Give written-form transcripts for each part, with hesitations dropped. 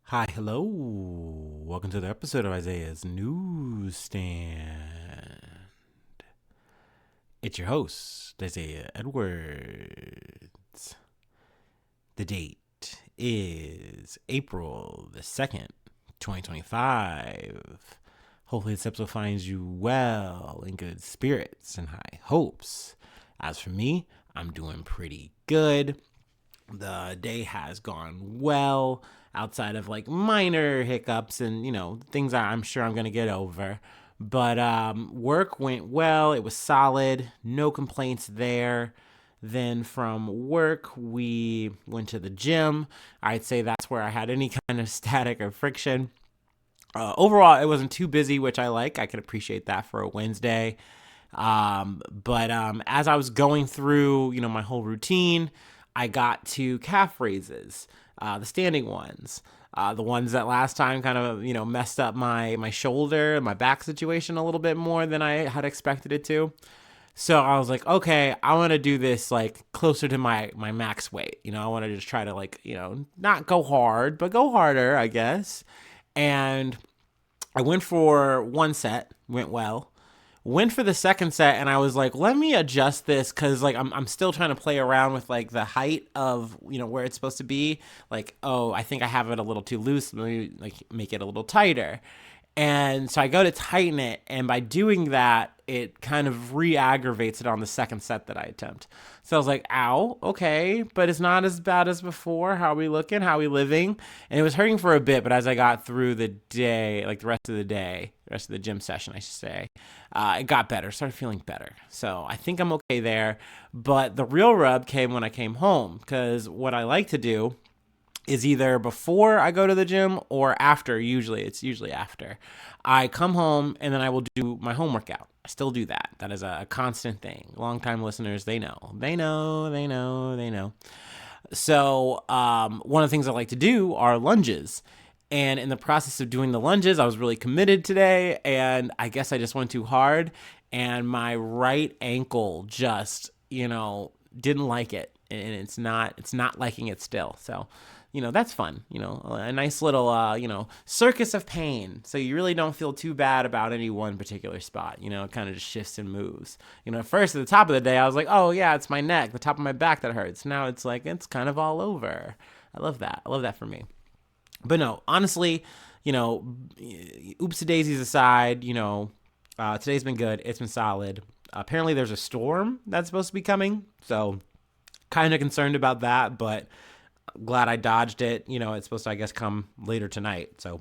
Hi, hello. Welcome to the episode of Isaiah's Newsstand. It's your host, Isaiah Edwards. The date is April the 2nd, 2025. Hopefully, this episode finds you well, in good spirits, and high hopes. As for me, I'm doing pretty good. The day has gone well outside of like minor hiccups and things I'm sure I'm gonna get over, but work went well. It was solid, no complaints there. Then from work we went to the gym. I'd say that's where I had any kind of static or friction. Overall it wasn't too busy, which I could appreciate that for a Wednesday. But as I was going through, my whole routine, I got to calf raises, the standing ones, the ones that last time kind of, messed up my shoulder and my back situation a little bit more than I had expected it to. So I was like, okay, I want to do this like closer to my max weight. I want to just try to like, not go hard, but go harder, I guess. And I went for one set, went well. Went for the second set and I was like, let me adjust this because like I'm still trying to play around with like the height of where it's supposed to be. Like, oh, I think I have it a little too loose. Let me like make it a little tighter. And so I go to tighten it, and by doing that, it kind of re-aggravates it on the second set that I attempt. So I was like, ow, okay, but it's not as bad as before. How are we looking? How are we living? And it was hurting for a bit, but as I got through the day, like the rest of the day, the rest of the gym session, I should say, it got better, started feeling better. So I think I'm okay there. But the real rub came when I came home, because what I like to do is either before I go to the gym or after. It's usually after. I come home and then I will do my home workout. I still do that. That is a constant thing. Longtime listeners, they know. So one of the things I like to do are lunges. And in the process of doing the lunges, I was really committed today. And I guess I just went too hard. And my right ankle just, didn't like it. And it's not liking it still. So that's fun, a nice little, circus of pain. So you really don't feel too bad about any one particular spot, it kind of just shifts and moves. At first at the top of the day, I was like, oh yeah, it's my neck, the top of my back that hurts. Now it's like, it's kind of all over. I love that. I love that for me. But no, honestly, oopsie daisies aside, today's been good. It's been solid. Apparently there's a storm that's supposed to be coming. So kind of concerned about that, but glad I dodged it. It's supposed to, I guess, come later tonight. So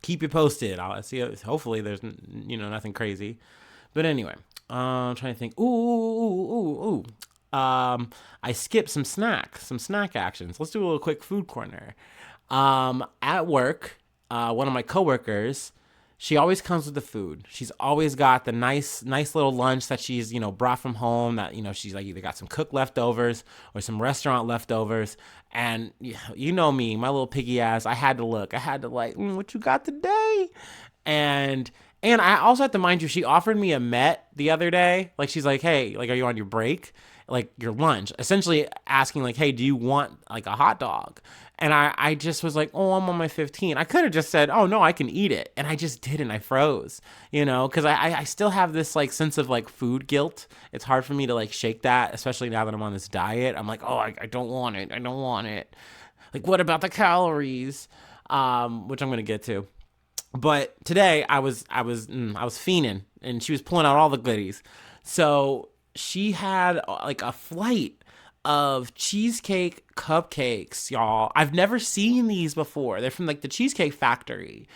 keep you posted. I'll see. Hopefully, there's nothing crazy. But anyway, I'm trying to think. Ooh. I skipped some snack actions. Let's do a little quick food corner. At work, one of my coworkers, she always comes with the food. She's always got the nice little lunch that she's, brought from home that, she's like either got some cooked leftovers or some restaurant leftovers. And you know me, my little piggy ass, I had to look. I had to like, what you got today? And I also have to mind you, she offered me a Met the other day. Like she's like, hey, like, are you on your break? Like your lunch, essentially asking like, hey, do you want like a hot dog? And I just was like, oh, I'm on my 15. I could have just said, oh no, I can eat it. And I just didn't. I froze, because I still have this like sense of like food guilt. It's hard for me to like shake that, especially now that I'm on this diet. I'm like, oh, I don't want it. I don't want it. Like, what about the calories? Which I'm going to get to. But today I was fiending, and she was pulling out all the goodies. So she had like a flight of cheesecake cupcakes, y'all. I've never seen these before. They're from like the Cheesecake Factory.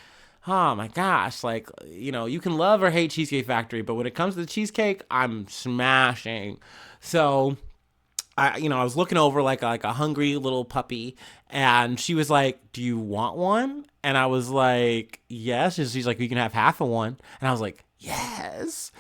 Oh my gosh, like, you can love or hate Cheesecake Factory, but when it comes to the cheesecake, I'm smashing. So I was looking over like a hungry little puppy, and she was like, "Do you want one?" And I was like, "Yes." And she's like, "You can have half of one." And I was like, "Yes."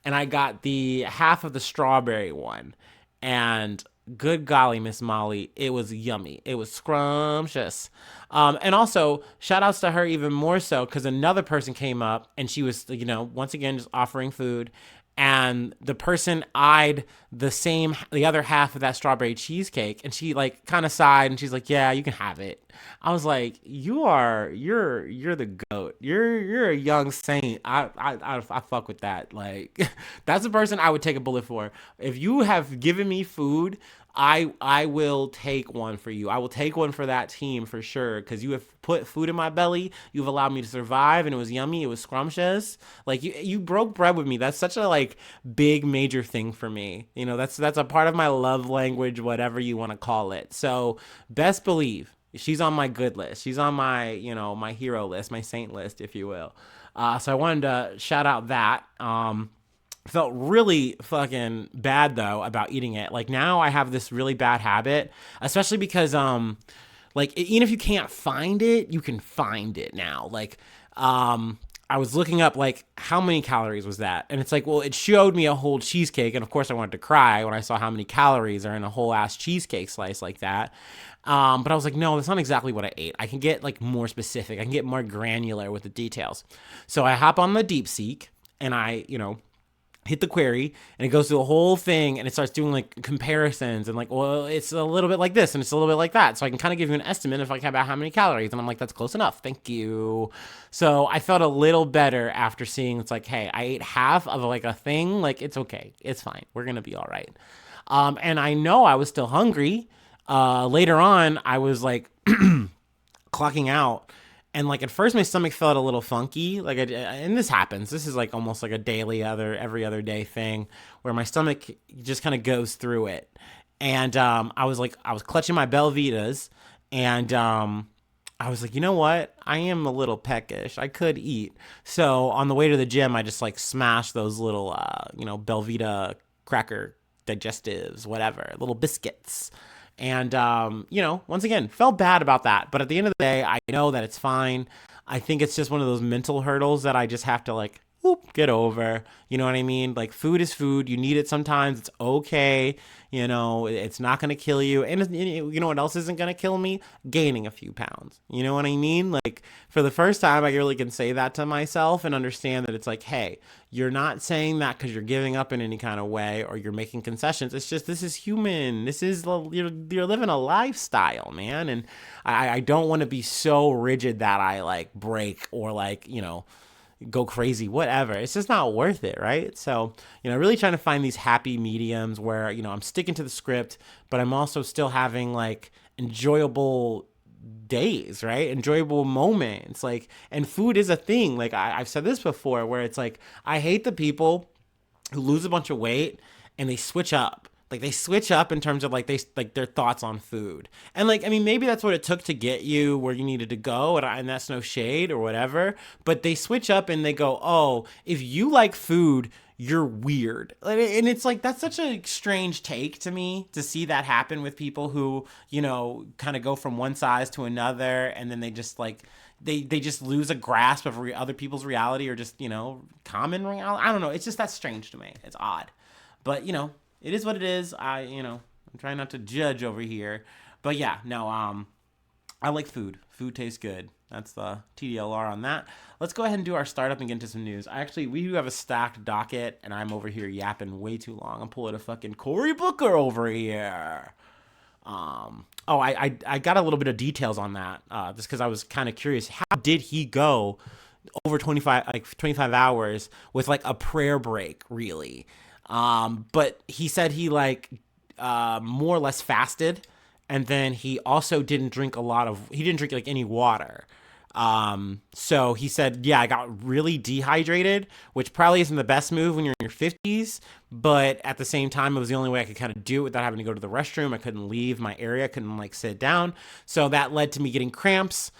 And I got the half of the strawberry one, and good golly, Miss Molly, it was yummy. It was scrumptious. And also, shout outs to her even more so because another person came up and she was, once again, just offering food. and the person eyed the other half of that strawberry cheesecake, and she like kind of sighed, and she's like, yeah, you can have it. I was like, you're the goat. You're a young saint. I fuck with that. Like, that's the person I would take a bullet for. If you have given me food, I will take one for you. I will take one for that team for sure, because you have put food in my belly. You've allowed me to survive, and it was yummy. It was scrumptious. Like, you broke bread with me. That's such a like big major thing for me. That's a part of my love language, whatever you want to call it. So best believe she's on my good list. She's on my my hero list, my saint list, if you will. So I wanted to shout out that. Felt really fucking bad though about eating it. Like, now I have this really bad habit, especially because like, even if you can't find it, you can find it now. Like, I was looking up like how many calories was that, and it's like, well, it showed me a whole cheesecake, and of course I wanted to cry when I saw how many calories are in a whole ass cheesecake slice like that. But I was like, no, that's not exactly what I ate. I can get like more specific. I can get more granular with the details. So I hop on the DeepSeek, and I hit the query, and it goes through the whole thing, and it starts doing like comparisons and like, well, it's a little bit like this and it's a little bit like that, so I can kind of give you an estimate if I can about how many calories. And I'm like, that's close enough, thank you. So I felt a little better after seeing, it's like, hey, I ate half of like a thing, like, it's okay, it's fine, we're gonna be all right. And I know I was still hungry. Later on I was like clocking out, and like at first my stomach felt a little funky, like and this happens, this is like almost like a every other day thing, where my stomach just kind of goes through it. And I was clutching my Belvitas, and I was like, you know what, I am a little peckish, I could eat. So on the way to the gym, I just like smashed those little Belvita cracker digestives, whatever, little biscuits. And, once again, felt bad about that. But at the end of the day, I know that it's fine. I think it's just one of those mental hurdles that I just have to like, whoop, get over. You know what I mean? Like, food is food. You need it sometimes. It's okay. It's not going to kill you. And you know what else isn't going to kill me? Gaining a few pounds. You know what I mean? Like, for the first time, I really can say that to myself and understand that it's like, hey, you're not saying that because you're giving up in any kind of way or you're making concessions. It's just, this is human. This is, you're living a lifestyle, man. And I don't want to be so rigid that I like break or like, go crazy, whatever. It's just not worth it, right? So, really trying to find these happy mediums where, I'm sticking to the script, but I'm also still having like enjoyable days, right? Enjoyable moments. Like, and food is a thing. Like, I've said this before, where it's like, I hate the people who lose a bunch of weight and they switch up. Like, they switch up in terms of like their thoughts on food. And like, I mean, maybe that's what it took to get you where you needed to go, and that's no shade or whatever, but they switch up and they go, oh, if you like food, you're weird. And it's like, that's such a strange take to me, to see that happen with people who, kind of go from one size to another, and then they just like, they just lose a grasp of other people's reality, or just, common reality. I don't know. It's just, that's strange to me. It's odd. But, it is what it is. I'm trying not to judge over here. But yeah, no, I like food. Food tastes good. That's the TDLR on that. Let's go ahead and do our startup and get into some news. We do have a stacked docket, and I'm over here yapping way too long. I'm pulling a fucking Cory Booker over here. I got a little bit of details on that, just because I was kind of curious. How did he go over 25 hours with like a prayer break, really? But he said he like more or less fasted, and then he also didn't drink like any water. So he said, yeah, I got really dehydrated, which probably isn't the best move when you're in your 50s, but at the same time, it was the only way I could kind of do it without having to go to the restroom. I couldn't leave my area, couldn't like sit down. So that led to me getting cramps,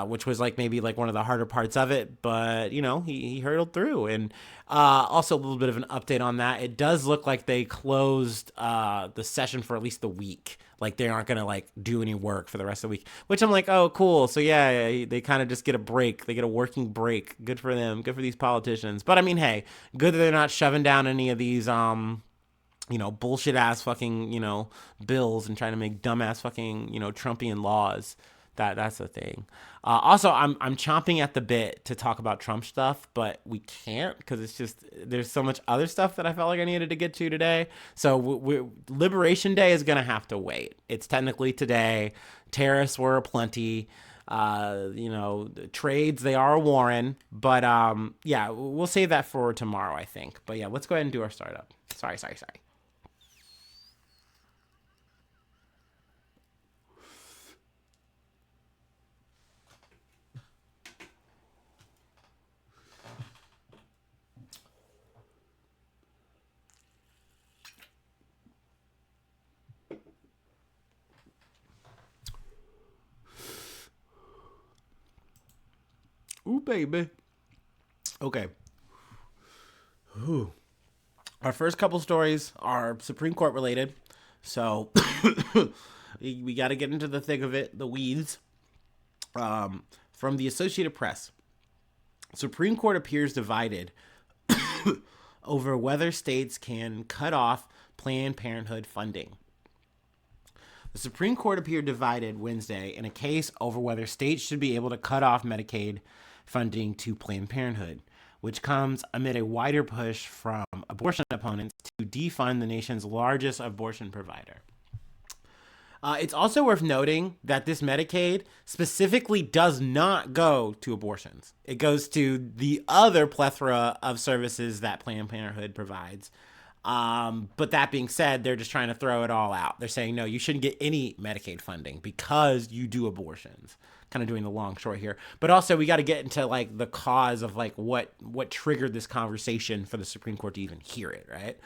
which was like maybe like one of the harder parts of it, but he hurdled through. And also a little bit of an update on that. It does look like they closed the session for at least the week. Like, they aren't gonna like do any work for the rest of the week, which I'm like, oh, cool. So yeah, they kind of just get a break. They get a working break. Good for them. Good for these politicians. But I mean, hey, good that they're not shoving down any of these bullshit ass fucking bills and trying to make dumbass fucking Trumpian laws That's the thing. Also, I'm chomping at the bit to talk about Trump stuff, but we can't because it's just there's so much other stuff that I felt like I needed to get to today. So Liberation Day is gonna have to wait. It's technically today. Tariffs were aplenty. Trades they are a Warren, but yeah, we'll save that for tomorrow, I think. But yeah, let's go ahead and do our startup. Sorry. Ooh, baby. Okay. Ooh. Our first couple stories are Supreme Court related. So we got to get into the thick of it, the weeds. From the Associated Press, Supreme Court appears divided over whether states can cut off Planned Parenthood funding. The Supreme Court appeared divided Wednesday in a case over whether states should be able to cut off Medicaid funding to Planned Parenthood, which comes amid a wider push from abortion opponents to defund the nation's largest abortion provider. It's also worth noting that this Medicaid specifically does not go to abortions. It goes to the other plethora of services that Planned Parenthood provides. But that being said, they're just trying to throw it all out. They're saying, no, you shouldn't get any Medicaid funding because you do abortions. Kind of doing the long short here. But also we got to get into like the cause of like what triggered this conversation for the Supreme Court to even hear it, right?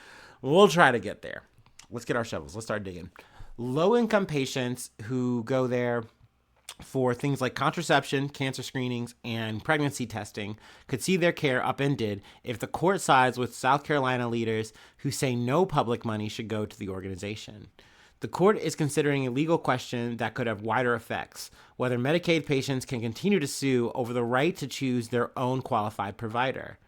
We'll try to get there. Let's get our shovels. Let's start digging. Low-income patients who go there for things like contraception, cancer screenings, and pregnancy testing could see their care upended if the court sides with South Carolina leaders who say no public money should go to the organization. The court is considering a legal question that could have wider effects, whether Medicaid patients can continue to sue over the right to choose their own qualified provider.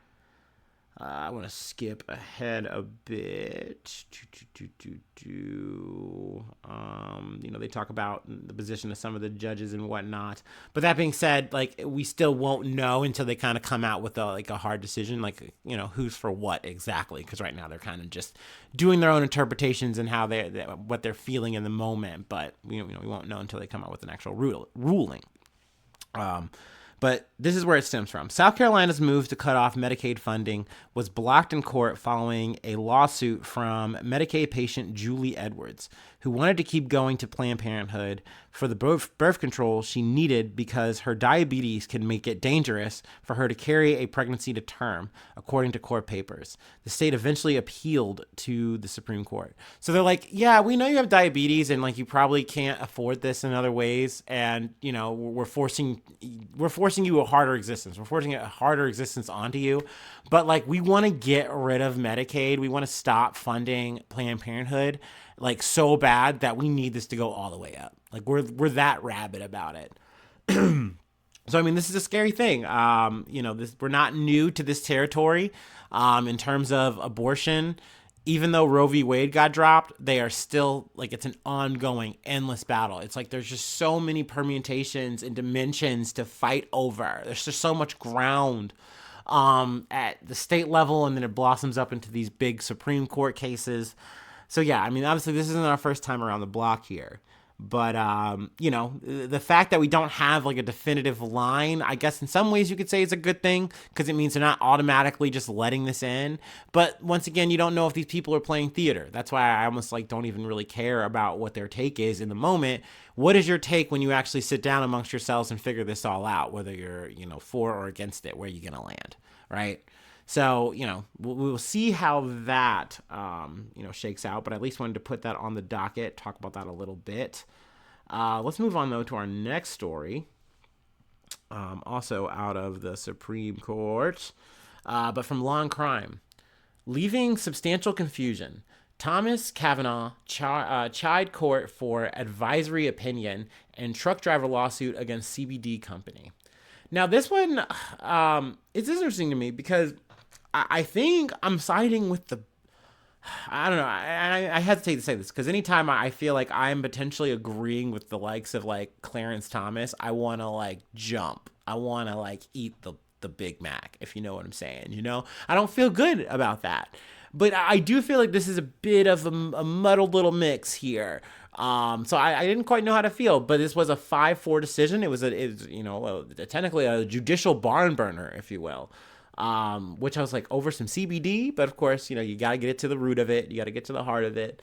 I want to skip ahead a bit. They talk about the position of some of the judges and whatnot. But that being said, like we still won't know until they kind of come out with a hard decision, like who's for what exactly. Because right now they're kind of just doing their own interpretations and how what they're feeling in the moment. But we won't know until they come out with an actual ruling. But this is where it stems from. South Carolina's move to cut off Medicaid funding was blocked in court following a lawsuit from Medicaid patient Julie Edwards, who wanted to keep going to Planned Parenthood for the birth control she needed because her diabetes can make it dangerous for her to carry a pregnancy to term, according to court papers. The state eventually appealed to the Supreme Court. So they're like, yeah, we know you have diabetes and like you probably can't afford this in other ways, and we're forcing you a harder existence. We're forcing a harder existence onto you. But like we want to get rid of Medicaid. We want to stop funding Planned Parenthood like so bad that we need this to go all the way up. Like we're that rabid about it. So I mean, this is a scary thing. We're not new to this territory in terms of abortion. Even though Roe v. Wade got dropped, they are still like it's an ongoing, endless battle. It's like there's just so many permutations and dimensions to fight over. There's just so much ground at the state level, and then it blossoms up into these big Supreme Court cases. So yeah, I mean, obviously this isn't our first time around the block here. But, the fact that we don't have like a definitive line, I guess in some ways you could say it's a good thing because it means they're not automatically just letting this in. But once again, you don't know if these people are playing theater. That's why I almost like don't even really care about what their take is in the moment. What is your take when you actually sit down amongst yourselves and figure this all out, whether you're, for or against it, where you're going to land, right? So, we'll see how that, shakes out. But I at least wanted to put that on the docket, talk about that a little bit. Let's move on, though, to our next story. Also out of the Supreme Court, but from Law and Crime. Leaving substantial confusion, Thomas Kavanaugh chide court for advisory opinion and truck driver lawsuit against CBD company. Now, this one, it's interesting to me because I think I'm siding with I don't know. I hesitate to say this because anytime I feel like I'm potentially agreeing with the likes of like Clarence Thomas, I want to like jump. I want to like eat the Big Mac, if you know what I'm saying. I don't feel good about that. But I do feel like this is a bit of a muddled little mix here. So I didn't quite know how to feel, but this was a 5-4 decision. It was technically a judicial barn burner, if you will. Which I was like over some CBD, but of course, you got to get it to the root of it. You got to get to the heart of it.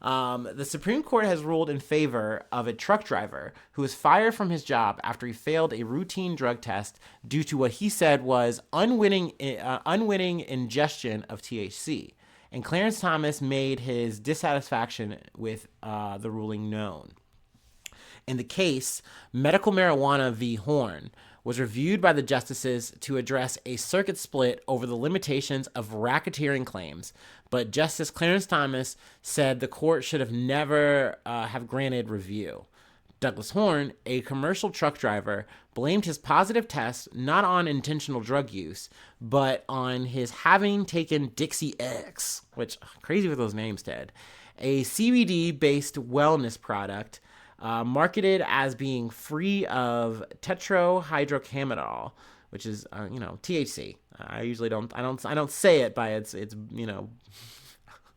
The Supreme Court has ruled in favor of a truck driver who was fired from his job after he failed a routine drug test due to what he said was unwitting ingestion of THC. And Clarence Thomas made his dissatisfaction with the ruling known. In the case, medical marijuana v. Horn was reviewed by the justices to address a circuit split over the limitations of racketeering claims, but Justice Clarence Thomas said the court should have never have granted review. Douglas Horn, a commercial truck driver, blamed his positive test not on intentional drug use, but on his having taken Dixie X, which, crazy with those names, Ted, a CBD-based wellness product marketed as being free of tetrahydrocannabinol, which is THC. I usually don't say it by its I'm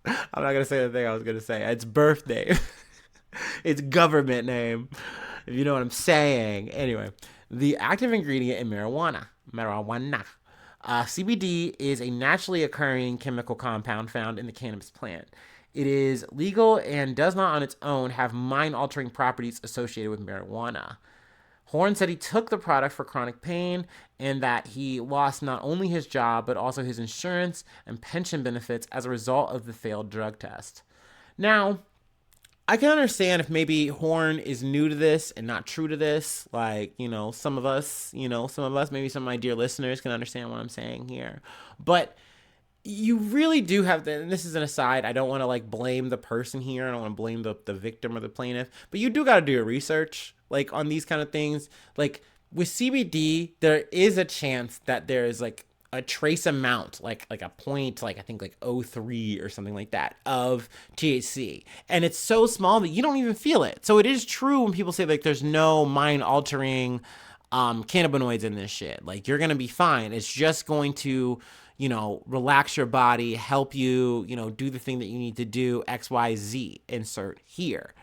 not gonna say the thing I was gonna say. Its birth name, its government name, if you know what I'm saying. Anyway, the active ingredient in marijuana. CBD is a naturally occurring chemical compound found in the cannabis plant. It is legal and does not on its own have mind-altering properties associated with marijuana. Horn said he took the product for chronic pain and that he lost not only his job but also his insurance and pension benefits as a result of the failed drug test. Now, I can understand if maybe Horn is new to this and not true to this. Like, some of us, maybe some of my dear listeners can understand what I'm saying here. But you really do have to, and this is an aside, I don't want to like blame the person here. I don't want to blame the victim or the plaintiff, but you do got to do your research like on these kind of things. Like with CBD, there is a chance that there is like a trace amount, like a point, like I think like 0.03 or something like that of THC. And it's so small that you don't even feel it. So it is true when people say like there's no mind altering cannabinoids in this shit. Like you're going to be fine. It's just going to relax your body, help you, do the thing that you need to do, X, Y, Z, insert here.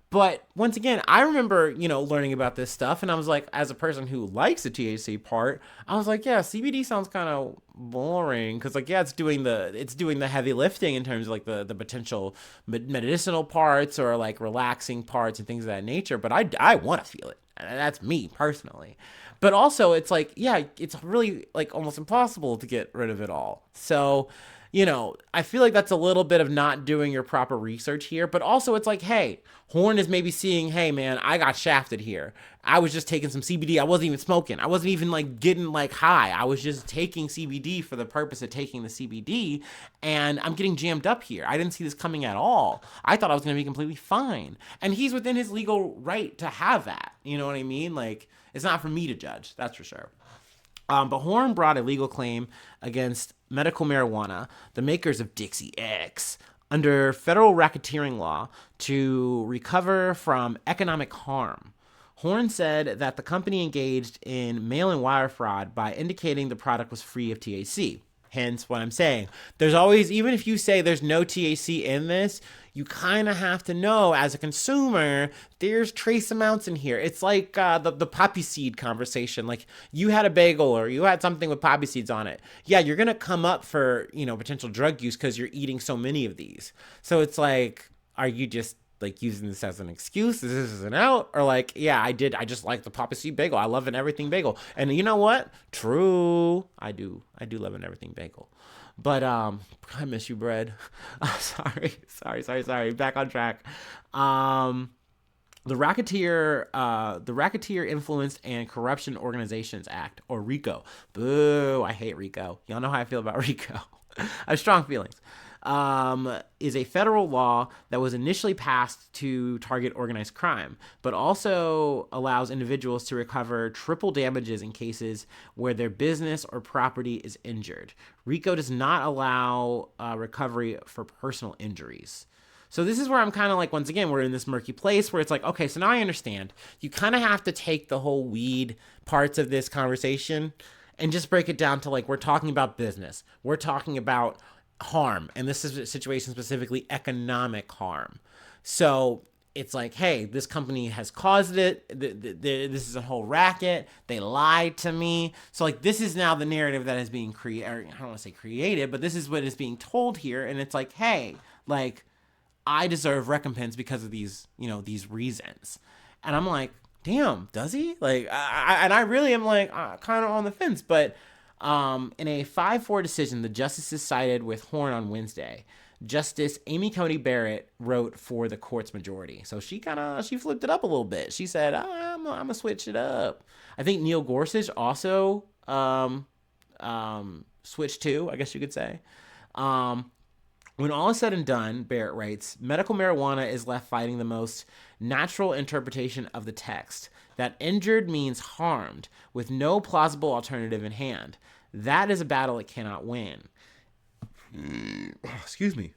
But once again, I remember, learning about this stuff, and I was like, as a person who likes the THC part, I was like, yeah, CBD sounds kind of boring, because like, yeah, it's doing the heavy lifting in terms of like the potential medicinal parts or like relaxing parts and things of that nature, but I want to feel it. And that's me personally. But also it's like, yeah, it's really like almost impossible to get rid of it all. So, I feel like that's a little bit of not doing your proper research here. But also it's like, hey, Horn is maybe seeing, hey, man, I got shafted here. I was just taking some CBD. I wasn't even smoking. I wasn't even like getting like high. I was just taking CBD for the purpose of taking the CBD. And I'm getting jammed up here. I didn't see this coming at all. I thought I was going to be completely fine. And he's within his legal right to have that. You know what I mean? Like, it's not for me to judge. That's for sure. But Horn brought a legal claim against medical marijuana, the makers of Dixie X, under federal racketeering law to recover from economic harm. Horn said that the company engaged in mail-in wire fraud by indicating the product was free of THC. Hence what I'm saying. There's always, even if you say there's no THC in this, you kind of have to know as a consumer, there's trace amounts in here. It's like the poppy seed conversation. Like you had a bagel or you had something with poppy seeds on it. Yeah, you're going to come up for, potential drug use because you're eating so many of these. So it's like, are you just like using this as an excuse? This is an out? Or like, yeah, I just like the poppy seed bagel. I love an everything bagel. And you know what? True. I do love an everything bagel. But I miss you, bread. Sorry. Back on track. The Racketeer Influenced and Corruption Organizations Act, or RICO. Boo! I hate RICO. Y'all know how I feel about RICO. I have strong feelings. is a federal law that was initially passed to target organized crime, but also allows individuals to recover triple damages in cases where their business or property is injured. RICO does not allow recovery for personal injuries. So this is where I'm kind of like, once again, we're in this murky place where it's like, okay, so now I understand. You kind of have to take the whole weed parts of this conversation and just break it down to like, we're talking about business. We're talking about harm. And this is a situation specifically economic harm. So it's like, hey, this company has caused it. This is a whole racket. They lied to me. So like, this is now the narrative that is being created. I don't want to say created, but this is what is being told here. And it's like, hey, like, I deserve recompense because of these, these reasons. And I'm like, damn, does he? Like, I really am like kind of on the fence. But in a 5-4 decision, the justices sided with Horn on Wednesday. Justice Amy Coney Barrett wrote for the court's majority. So she flipped it up a little bit. She said, I'm going to switch it up. I think Neil Gorsuch also switched too, I guess you could say. When all is said and done, Barrett writes, medical marijuana is left fighting the most natural interpretation of the text, that injured means harmed, with no plausible alternative in hand. That is a battle it cannot win. Excuse me.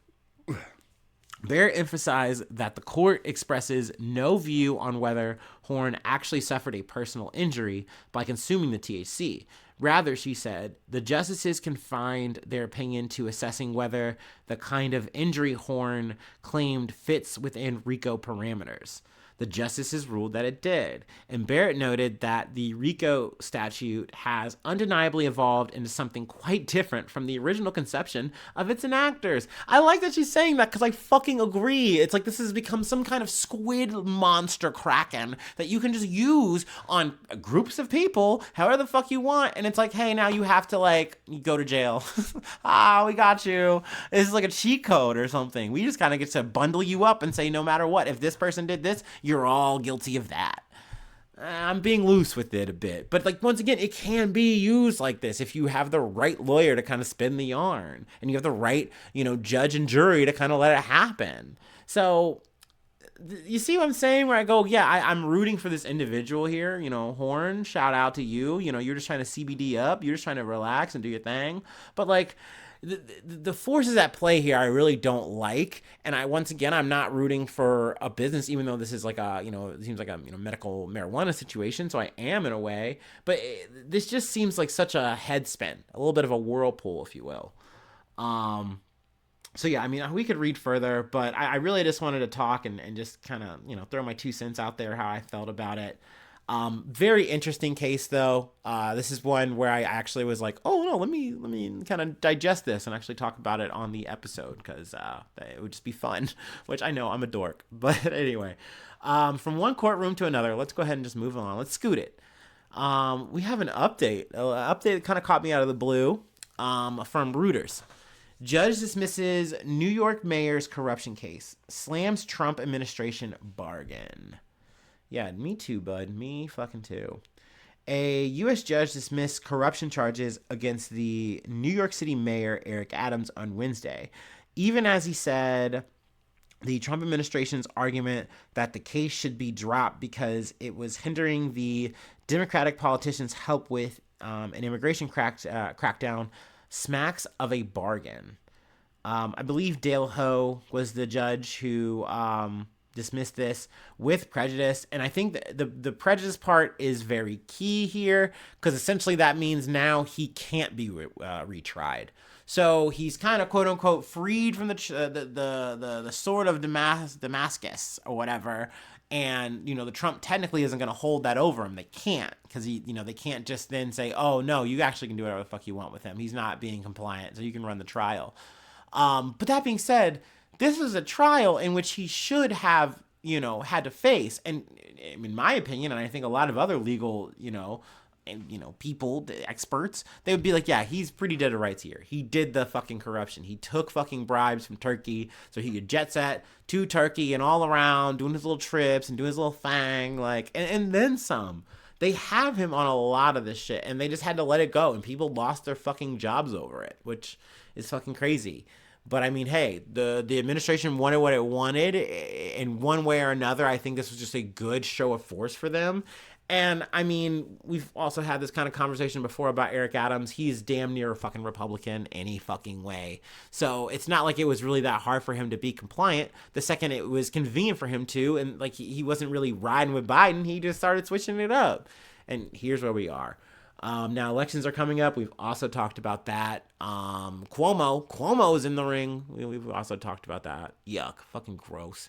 Barrett emphasized that the court expresses no view on whether Horn actually suffered a personal injury by consuming the THC. Rather, she said, the justices confined their opinion to assessing whether the kind of injury Horn claimed fits within RICO parameters. The justices ruled that it did, and Barrett noted that the RICO statute has undeniably evolved into something quite different from the original conception of its enactors. I like that she's saying that because I fucking agree. It's like this has become some kind of squid monster kraken that you can just use on groups of people however the fuck you want, and it's like, hey, now you have to like go to jail. We got you. This is like a cheat code or something. We just kind of get to bundle you up and say, no matter what, if this person did this, you're all guilty of that. I'm being loose with it a bit. But like, once again, it can be used like this if you have the right lawyer to kind of spin the yarn and you have the right, judge and jury to kind of let it happen. So you see what I'm saying? Where I go, yeah, I'm rooting for this individual here. Horn, shout out to you. You're just trying to CBD up. You're just trying to relax and do your thing. But like, the forces at play here I really don't like, and I'm not rooting for a business, even though this is like a it seems like a medical marijuana situation, so I am in a way, but this just seems like such a head spin, a little bit of a whirlpool, if you will. So yeah, I mean, we could read further, but I really just wanted to talk and just kind of throw my 2 cents out there how I felt about it. Very interesting case though. This is one where I actually was like, oh no, let me kind of digest this and actually talk about it on the episode because it would just be fun, which I know I'm a dork. But anyway, from one courtroom to another, let's go ahead and just move on. Let's scoot it. We have an update. An update that kind of caught me out of the blue from Hooters. Judge dismisses New York mayor's corruption case. Slams Trump administration bargain. Yeah, me too, bud. Me fucking too. A U.S. judge dismissed corruption charges against the New York City mayor, Eric Adams, on Wednesday, even as he said the Trump administration's argument that the case should be dropped because it was hindering the Democratic politicians' help with an immigration crackdown smacks of a bargain. I believe Dale Ho was the judge who dismissed this with prejudice, and I think the prejudice part is very key here because essentially that means now he can't be retried. So he's kind of quote unquote freed from the sword of Damascus or whatever, and the Trump technically isn't going to hold that over him. They can't because they can't just then say, oh no, you actually can do whatever the fuck you want with him. He's not being compliant, so you can run the trial. But that being said, this is a trial in which he should have, had to face. And in my opinion, and I think a lot of other legal, people, the experts, they would be like, yeah, he's pretty dead to rights here. He did the fucking corruption. He took fucking bribes from Turkey so he could jet set to Turkey and all around doing his little trips and doing his little thing, and then some. They have him on a lot of this shit, and they just had to let it go, and people lost their fucking jobs over it, which is fucking crazy. But I mean, hey, the administration wanted what it wanted in one way or another. I think this was just a good show of force for them. And I mean, we've also had this kind of conversation before about Eric Adams. He's damn near a fucking Republican any fucking way. So it's not like it was really that hard for him to be compliant. The second it was convenient for him to, and like he wasn't really riding with Biden, he just started switching it up. And here's where we are. Now elections are coming up. We've also talked about that. Cuomo's in the ring. We've also talked about that. Yuck, fucking gross.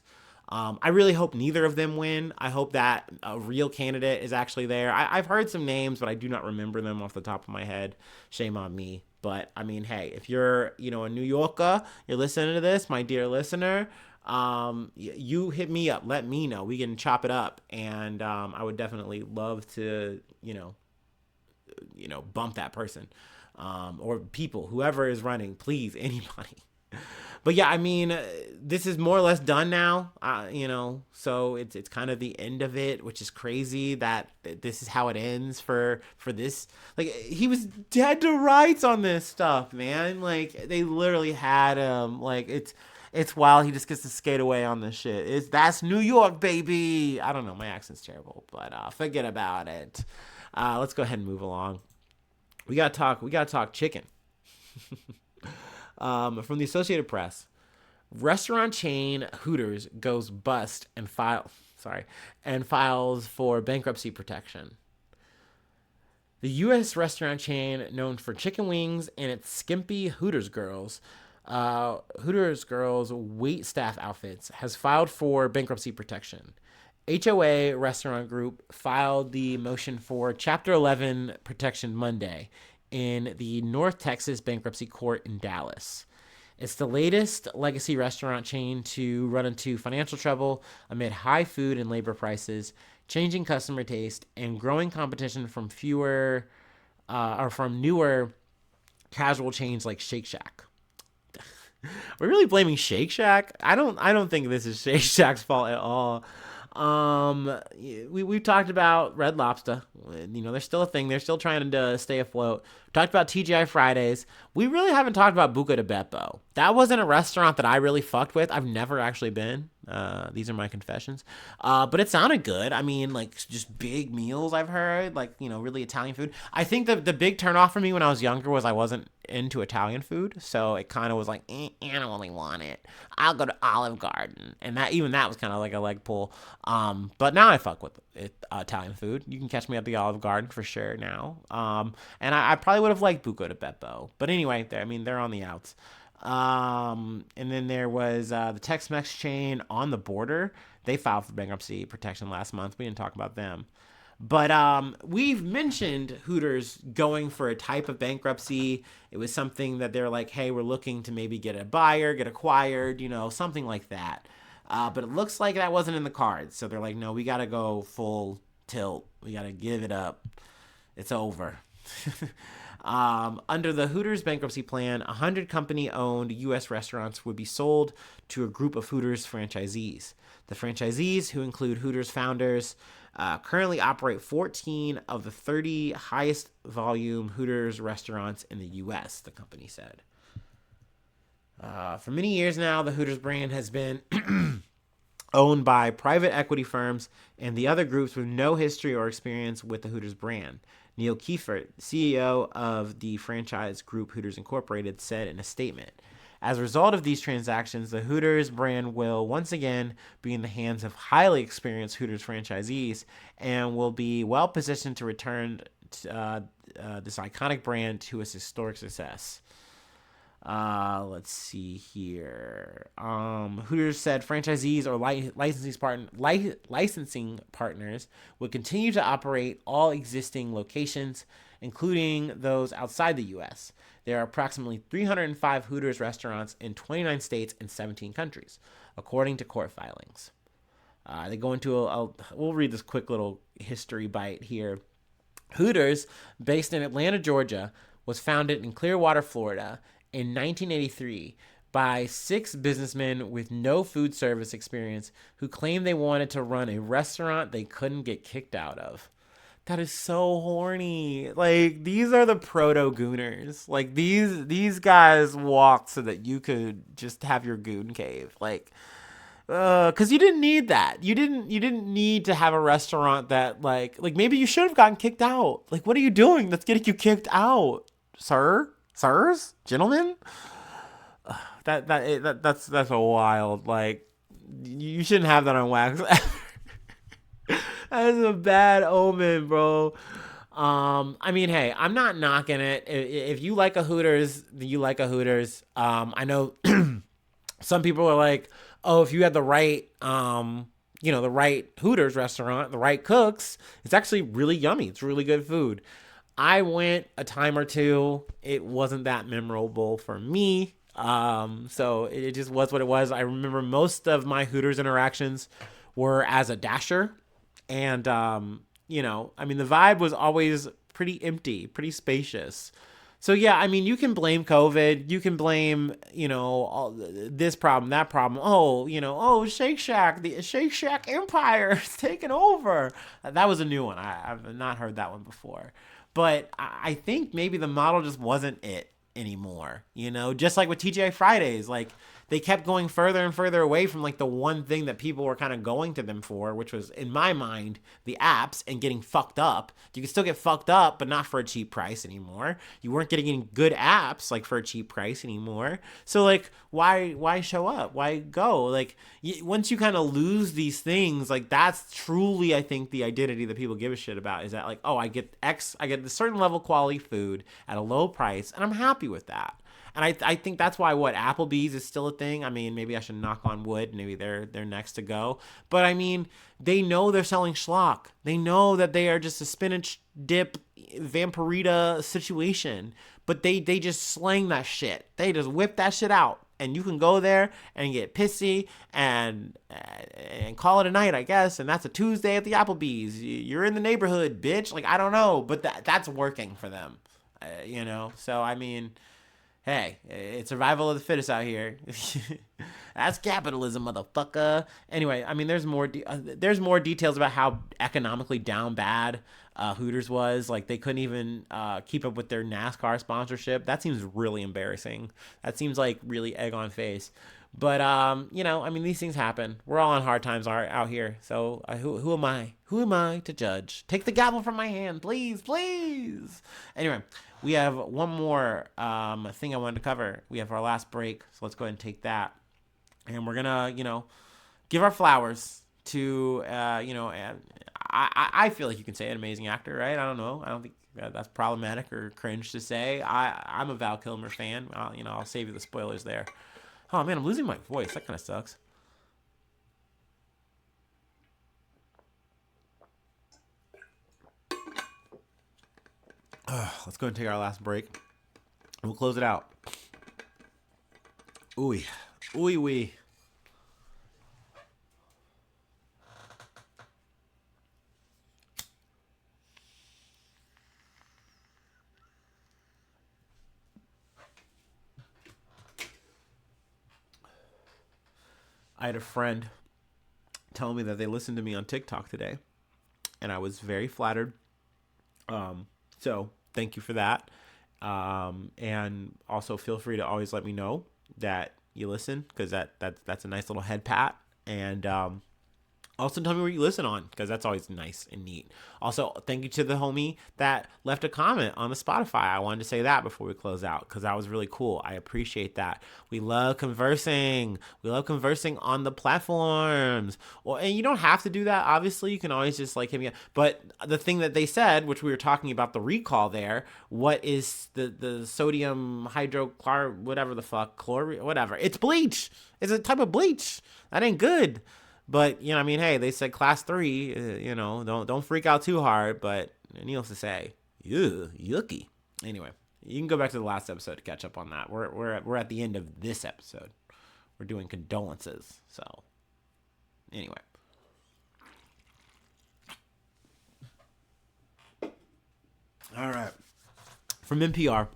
I really hope neither of them win. I hope that a real candidate is actually there. I've heard some names, but I do not remember them off the top of my head. Shame on me. But I mean, hey, if you're, a New Yorker, you're listening to this, my dear listener, you hit me up. Let me know. We can chop it up. And I would definitely love to, bump that person or people, whoever is running, please, anybody. But yeah, I mean, this is more or less done now, so it's kind of the end of it, which is crazy that this is how it ends for this. Like, he was dead to rights on this stuff, man. Like, they literally had him. Like, it's wild. He just gets to skate away on this shit. That's New York, baby. I don't know. My accent's terrible, but forget about it. Let's go ahead and move along. We gotta talk chicken. From the Associated Press, restaurant chain Hooters goes bust and files for bankruptcy protection. The U.S. restaurant chain, known for chicken wings and its skimpy Hooters Girls wait staff outfits, has filed for bankruptcy protection. HOA Restaurant Group filed the motion for Chapter 11 protection Monday in the North Texas Bankruptcy Court in Dallas. It's the latest legacy restaurant chain to run into financial trouble amid high food and labor prices, changing customer taste, and growing competition from newer casual chains like Shake Shack. We're really blaming Shake Shack? I don't think this is Shake Shack's fault at all. We've talked about Red Lobster. They're still a thing. They're still trying to stay afloat. We talked about TGI Fridays. We really haven't talked about Buca de Beppo. That wasn't a restaurant that I really fucked with. I've never actually been. These are my confessions. But it sounded good. I mean, like, just big meals, I've heard. Like, really Italian food. I think the big turnoff for me when I was younger was I wasn't into Italian food. So it kind of was like, I don't really want it. I'll go to Olive Garden. And that was kind of like a leg pull. But now I fuck with Italian food. You can catch me at the Olive Garden for sure now. And I probably would have liked Buca de Beppo. But anyway, they're on the outs. And then there was the Tex-Mex chain On the Border. They filed for bankruptcy protection last month. We didn't talk about them. But we've mentioned Hooters going for a type of bankruptcy. It was something that they're like, hey, we're looking to maybe get a buyer, get acquired, something like that. But it looks like that wasn't in the cards. So they're like, no, we got to go full tilt. We got to give it up. It's over. Under the Hooters bankruptcy plan, 100 company-owned U.S. restaurants would be sold to a group of Hooters franchisees. The franchisees, who include Hooters founders, currently operate 14 of the 30 highest volume Hooters restaurants in the U.S., the company said. For many years now, the Hooters brand has been owned by private equity firms and the other groups with no history or experience with the Hooters brand. Neil Kiefert, CEO of the franchise group Hooters Incorporated, said in a statement, as a result of these transactions, the Hooters brand will once again be in the hands of highly experienced Hooters franchisees and will be well positioned to return this iconic brand to its historic success. Let's see here. Hooters said franchisees or licensing partners would continue to operate all existing locations, including those outside the U.S. There are approximately 305 Hooters restaurants in 29 states and 17 countries, according to court filings. They go into we'll read this quick little history bite here. Hooters, based in Atlanta, Georgia, was founded in Clearwater, Florida, in 1983 by 6 businessmen with no food service experience who claimed they wanted to run a restaurant they couldn't get kicked out of. That is so horny. Like these are the proto gooners. Like these guys walked so that you could just have your goon cave. Like because you didn't need that. You didn't need to have a restaurant that like maybe you should have gotten kicked out. Like what are you doing that's getting you kicked out, sir, sirs, gentlemen? That's a wild like you shouldn't have that on wax. That is a bad omen, bro. I mean, hey, I'm not knocking it. If you like a Hooters, you like a Hooters. I know some people are like, oh, if you had the right, the right Hooters restaurant, the right cooks, it's actually really yummy. It's really good food. I went a time or two. It wasn't that memorable for me. So it just was what it was. I remember most of my Hooters interactions were as a dasher. And, I mean, the vibe was always pretty empty, pretty spacious. So, yeah, I mean, you can blame COVID. You can blame, all this problem, that problem. Oh, Shake Shack, the Shake Shack empire is taking over. That was a new one. I've not heard that one before. But I think maybe the model just wasn't it anymore. Just like with TGI Fridays, like they kept going further and further away from like the one thing that people were kind of going to them for, which was in my mind the apps and getting fucked up. You could still get fucked up, but not for a cheap price anymore. You weren't getting any good apps like for a cheap price anymore. So like why show up? Why go? Like once you kind of lose these things, like that's truly I think the identity that people give a shit about is that like, oh, I get a certain level quality food at a low price and I'm happy with that. And I think that's why Applebee's is still a thing. I mean, maybe I should knock on wood. Maybe they're next to go. But I mean, they know they're selling schlock. They know that they are just a spinach dip vampirita situation. But they just slang that shit. They just whip that shit out. And you can go there and get pissy and call it a night, I guess. And that's a Tuesday at the Applebee's. You're in the neighborhood, bitch. Like, I don't know. But that's working for them, So, I mean, hey, it's survival of the fittest out here. That's capitalism, motherfucker. Anyway, I mean, there's more details about how economically down bad Hooters was. Like, they couldn't even keep up with their NASCAR sponsorship. That seems really embarrassing. That seems like really egg on face. But, I mean, these things happen. We're all on hard times out here. So who am I? Who am I to judge? Take the gavel from my hand, please, please. Anyway, we have one more thing I wanted to cover. We have our last break. So let's go ahead and take that. And we're going to, give our flowers to, I feel like you can say an amazing actor, right? I don't know. I don't think that's problematic or cringe to say. I'm a Val Kilmer fan. I'll save you the spoilers there. Oh, man, I'm losing my voice. That kind of sucks. Let's go ahead and take our last break. And we'll close it out. Ooey. Ooey wee. I had a friend tell me that they listened to me on TikTok today, and I was very flattered. So thank you for that. And also feel free to always let me know that you listen, because that's a nice little head pat. And also tell me where you listen on, because that's always nice and neat. Also, thank you to the homie that left a comment on the Spotify. I wanted to say that before we close out, because that was really cool. I appreciate that. We love conversing. We love conversing on the platforms. Well, and you don't have to do that. Obviously, you can always just like hit me up. But the thing that they said, which we were talking about the recall there, what is the sodium hydrochlor, whatever the fuck, chlorine, whatever. It's bleach. It's a type of bleach. That ain't good. But, I mean, hey, they said class 3, don't freak out too hard, but needless to say, yucky. Anyway, you can go back to the last episode to catch up on that. We're at the end of this episode. We're doing condolences. So, anyway. All right. From NPR,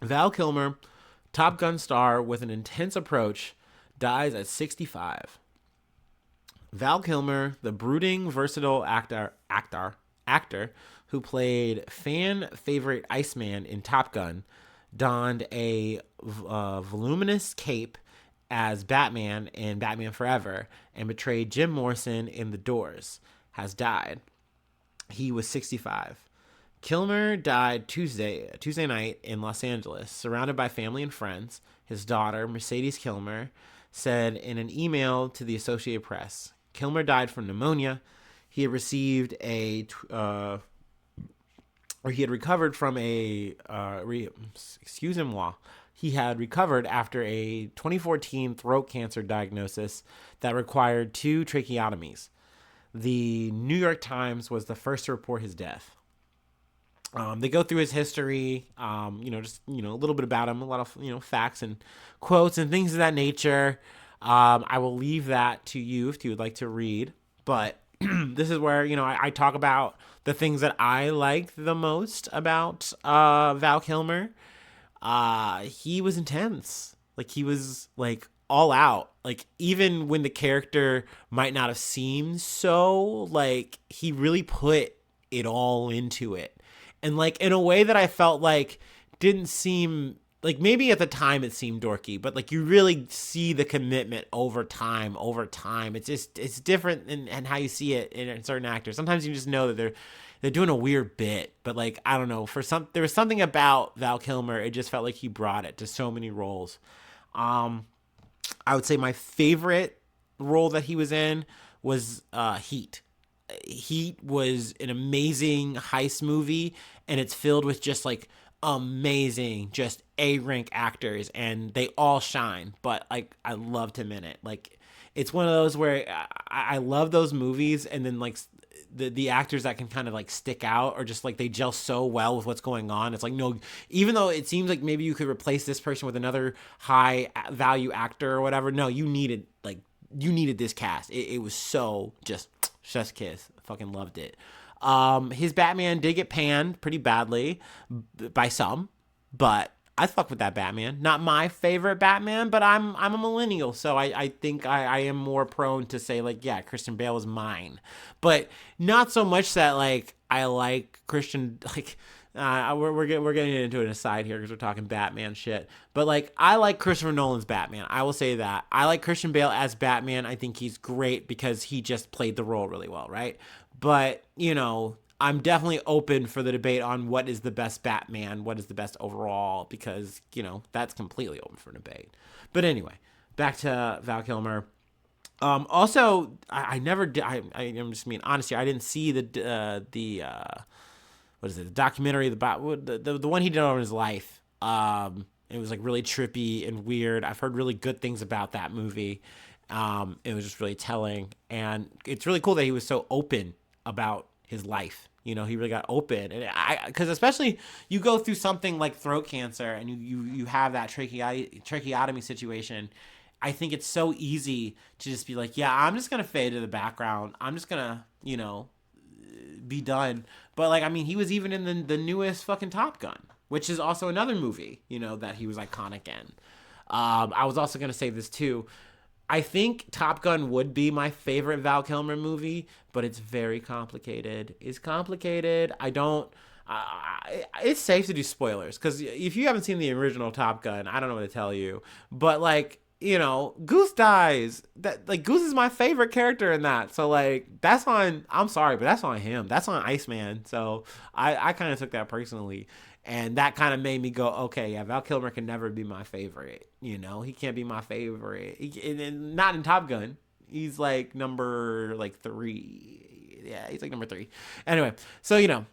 Val Kilmer, Top Gun star with an intense approach, dies at 65. Val Kilmer, the brooding, versatile actor, actor who played fan favorite Iceman in Top Gun, donned a voluminous cape as Batman in Batman Forever and betrayed Jim Morrison in The Doors, has died. He was 65. Kilmer died Tuesday night in Los Angeles, surrounded by family and friends. His daughter, Mercedes Kilmer, said in an email to the Associated Press, Kilmer died from pneumonia. He had received or he had recovered from he had recovered after a 2014 throat cancer diagnosis that required 2 tracheotomies. The New York Times was the first to report his death. They go through his history, just a little bit about him, a lot of facts and quotes and things of that nature. I will leave that to you if you would like to read. But this is where I talk about the things that I like the most about Val Kilmer. He was intense. Like, he was like all out. Like, even when the character might not have seemed so, like, he really put it all into it. And like in a way that I felt like didn't seem like, maybe at the time it seemed dorky, but like you really see the commitment over time. It's different in how you see it in certain actors. Sometimes you just know that they're doing a weird bit, but like, I don't know, there was something about Val Kilmer. It just felt like he brought it to so many roles. I would say my favorite role that he was in was Heat. Heat was an amazing heist movie, and it's filled with just like amazing, just A-rank actors, and they all shine. But like, I loved him in it. Like, it's one of those where I love those movies, and then like the actors that can kind of like stick out, or just like they gel so well with what's going on. It's like, no, even though it seems like maybe you could replace this person with another high value actor or whatever, no, you needed this cast. It was so just chef's kiss. Fucking loved it. His Batman did get panned pretty badly by some, but I fuck with that Batman. Not my favorite Batman, but I'm a millennial, so I think I am more prone to say like, yeah, Christian Bale is mine, but not so much that like I like Christian like. We're getting into an aside here because we're talking Batman shit. But like, I like Christopher Nolan's Batman. I will say that. I like Christian Bale as Batman. I think he's great because he just played the role really well, right? But, I'm definitely open for the debate on what is the best Batman, what is the best overall, because, that's completely open for debate. But anyway, back to Val Kilmer. Also, I never did. I'm just being honest here. I didn't see the what is it? The documentary about the one he did over his life. It was like really trippy and weird. I've heard really good things about that movie. It was just really telling, and it's really cool that he was so open about his life. He really got open, and because especially you go through something like throat cancer, and you have that tracheotomy situation. I think it's so easy to just be like, yeah, I'm just gonna fade to the background. I'm just gonna, be done. But like, I mean, he was even in the newest fucking Top Gun, which is also another movie, that he was iconic in. I was also gonna say this too. I think Top Gun would be my favorite Val Kilmer movie, but it's very complicated. It's complicated. It's safe to do spoilers, because if you haven't seen the original Top Gun, I don't know what to tell you. But like, Goose dies. That, like, Goose is my favorite character in that. So like, that's on. I'm sorry, but that's on him. That's on Iceman. So I kind of took that personally, and that kind of made me go, okay, yeah, Val Kilmer can never be my favorite. He can't be my favorite. And not in Top Gun. He's like number 3. Yeah, he's like number 3. Anyway, so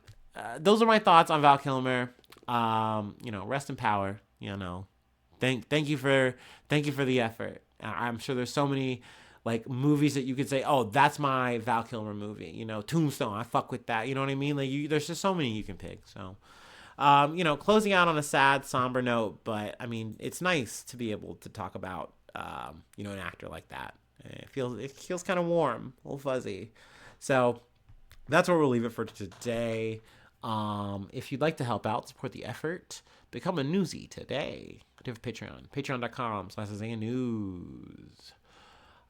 those are my thoughts on Val Kilmer. Rest in power. Thank you for the effort. I'm sure there's so many like movies that you could say, oh, that's my Val Kilmer movie. Tombstone, I fuck with that. You know what I mean? Like, there's just so many you can pick. So, closing out on a sad, somber note, but I mean, it's nice to be able to talk about, an actor like that. It feels kind of warm, a little fuzzy. So that's where we'll leave it for today. If you'd like to help out, support the effort, become a newsie today. I do have Patreon. Patreon.com/Isaiah News.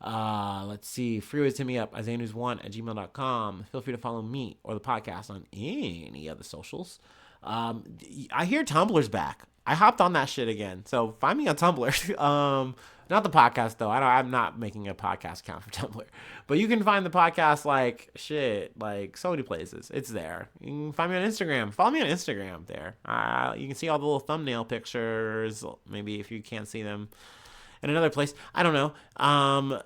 Let's see. Freeways, hit me up, isaiahnews1@gmail.com. Feel free to follow me or the podcast on any other socials. I hear Tumblr's back. I hopped on that shit again. So find me on Tumblr. Not the podcast though. I'm not making a podcast account for Tumblr, but you can find the podcast like so many places. It's there. You can find me on Instagram. Follow me on Instagram there. You can see all the little thumbnail pictures. Maybe if you can't see them in another place, I don't know.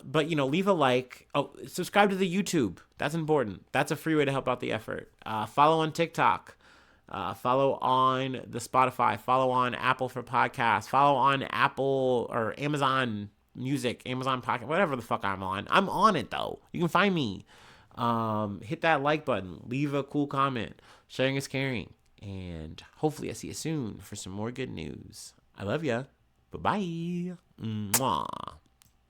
But leave a like. Oh, subscribe to the YouTube. That's important. That's a free way to help out the effort. Follow on TikTok. Follow on the Spotify. Follow on Apple for podcasts. Follow on Apple or Amazon Music, Amazon Pocket, whatever the fuck I'm on. I'm on it though. You can find me. Hit that like button. Leave a cool comment. Sharing is caring. And hopefully I see you soon for some more good news. I love ya. Bye-bye. Mwah.